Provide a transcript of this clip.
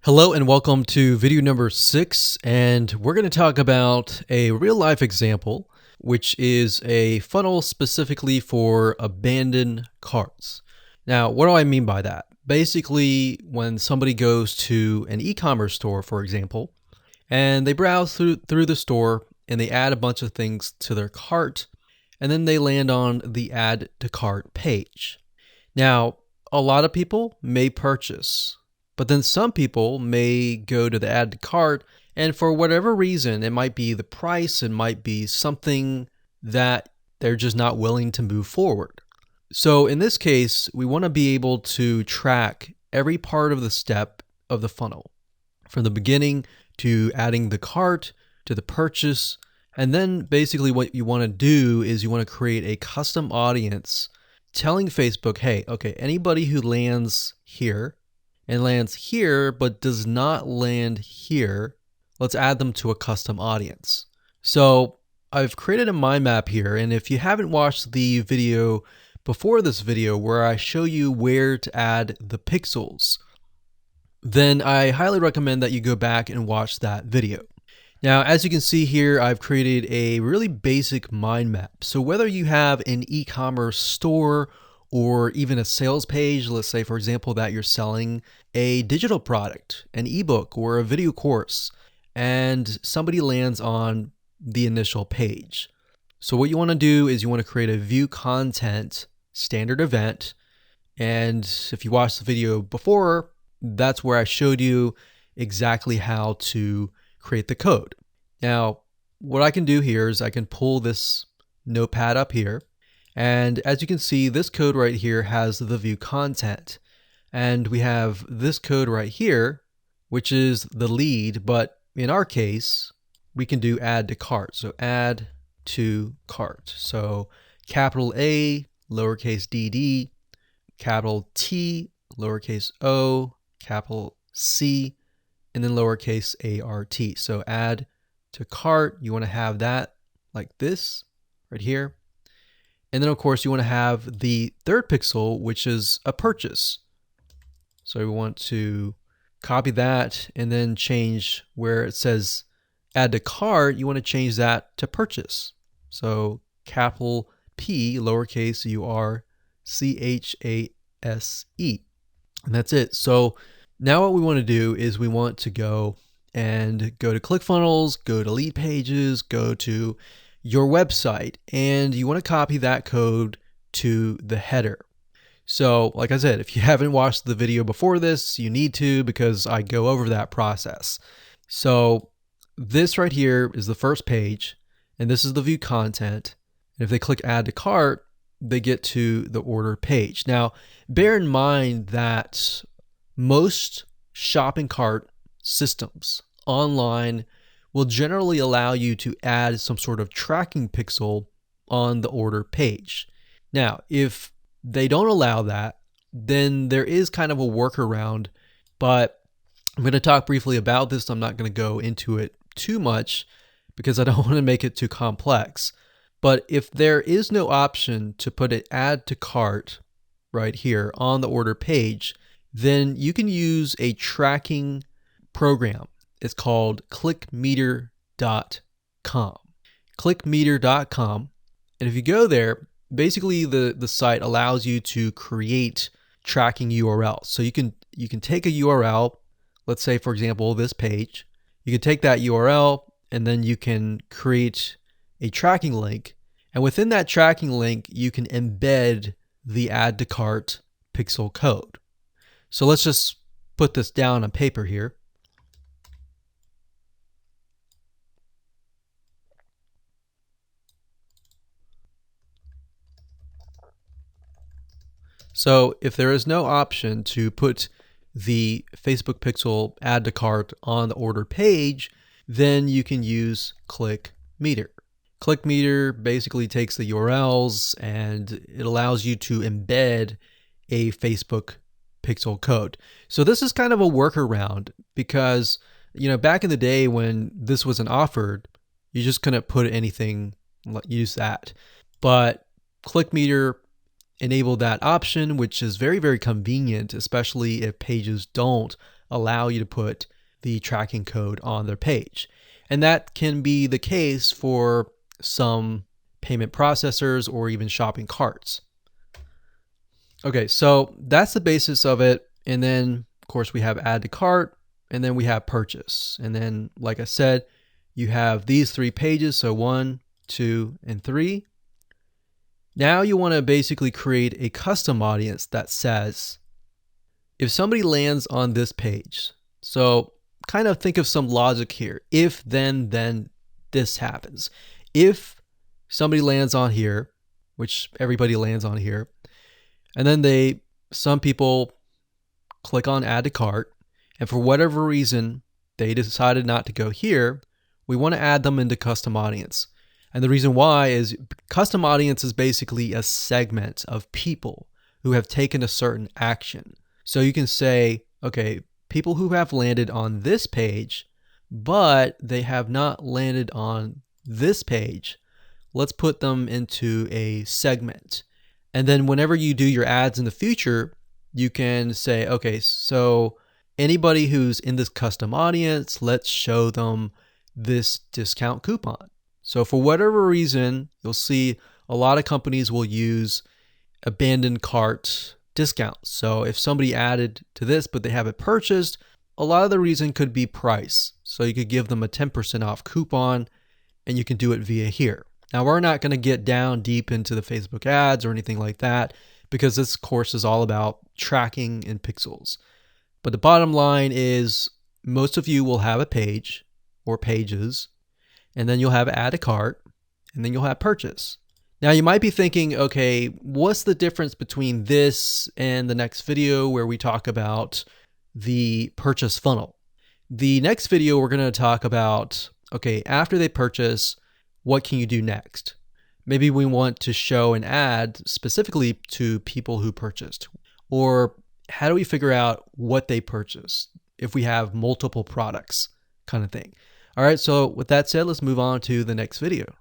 Hello and welcome to video number 6, and we're going to talk about a real life example, which is a funnel specifically for abandoned carts. Now, what do I mean by that? Basically, when somebody goes to an e-commerce store, for example, and they browse through the store and they add a bunch of things to their cart, and then they land on the add to cart page. Now, a lot of people may purchase, but then some people may go to the add to cart, and for whatever reason, it might be the price, it might be something that they're just not willing to move forward. So in this case, we want to be able to track every part of the step of the funnel, from the beginning to adding the cart to the purchase. And then basically what you want to do is you want to create a custom audience telling Facebook, hey, okay, anybody who lands here and lands here but does not land here, let's add them to a custom audience. So I've created a mind map here, and if you haven't watched the video before this video where I show you where to add the pixels, then I highly recommend that you go back and watch that video. Now, as you can see here, I've created a really basic mind map. So whether you have an e-commerce store or even a sales page, let's say, for example, that you're selling a digital product, an ebook or a video course, and somebody lands on the initial page. So what you want to do is you want to create a view content standard event. And if you watched the video before, that's where I showed you exactly how to create the code. Now, what I can do here is I can pull this notepad up here. And as you can see, this code right here has the view content. And we have this code right here, which is the lead. But in our case, we can do add to cart. So add to cart. So capital A, lowercase dd, capital T, lowercase o, capital C, and then lowercase art. So add to cart, you want to have that like this right here. And then of course you want to have the third pixel, which is a purchase. So we want to copy that and then change where it says add to cart, you want to change that to purchase. So capital P, lowercase urchase. And that's it. So now what we want to do is we want to go to ClickFunnels, go to lead pages, go to your website, and you want to copy that code to the header. So like I said, if you haven't watched the video before this, you need to, because I go over that process. So this right here is the first page, and this is the view content. And if they click add to cart, they get to the order page. Now, bear in mind that most shopping cart systems online will generally allow you to add some sort of tracking pixel on the order page. Now, if they don't allow that, then there is kind of a workaround, but I'm going to talk briefly about this. I'm not going to go into it too much because I don't want to make it too complex. But if there is no option to put an add to cart right here on the order page, then you can use a tracking program. It's called clickmeter.com. Clickmeter.com. And if you go there, basically the site allows you to create tracking URLs. So you can take a URL, let's say for example this page. You can take that URL and then you can create a tracking link. And within that tracking link, you can embed the add to cart pixel code. So let's just put this down on paper here. So if there is no option to put the Facebook pixel add to cart on the order page, then you can use ClickMeter. ClickMeter basically takes the URLs and it allows you to embed a Facebook pixel code. So this is kind of a workaround because, back in the day when this wasn't offered, you just couldn't put anything, use that. But ClickMeter enabled that option, which is very, very convenient, especially if pages don't allow you to put the tracking code on their page. And that can be the case for some payment processors or even shopping carts. Okay, so that's the basis of it. And then, of course, we have add to cart, and then we have purchase. And then, like I said, you have these 3 pages. So 1, 2, and 3. Now you want to basically create a custom audience that says, if somebody lands on this page, so kind of think of some logic here. If then this happens. If somebody lands on here, which everybody lands on here, and then some people click on add to cart, and for whatever reason, they decided not to go here, we want to add them into custom audience. And the reason why is custom audience is basically a segment of people who have taken a certain action. So you can say, okay, people who have landed on this page, but they have not landed on this page, let's put them into a segment. And then whenever you do your ads in the future, you can say, okay, so anybody who's in this custom audience, let's show them this discount coupon. So for whatever reason, you'll see a lot of companies will use abandoned cart discounts. So if somebody added to this, but they haven't purchased, a lot of the reason could be price. So you could give them a 10% off coupon, and you can do it via here. Now, we're not going to get down deep into the Facebook ads or anything like that, because this course is all about tracking in pixels. But the bottom line is most of you will have a page or pages, and then you'll have add to cart, and then you'll have purchase. Now you might be thinking, okay, what's the difference between this and the next video where we talk about the purchase funnel? The next video we're going to talk about, okay, after they purchase, what can you do next? Maybe we want to show an ad specifically to people who purchased. Or how do we figure out what they purchased if we have multiple products kind of thing? All right, so with that said, let's move on to the next video.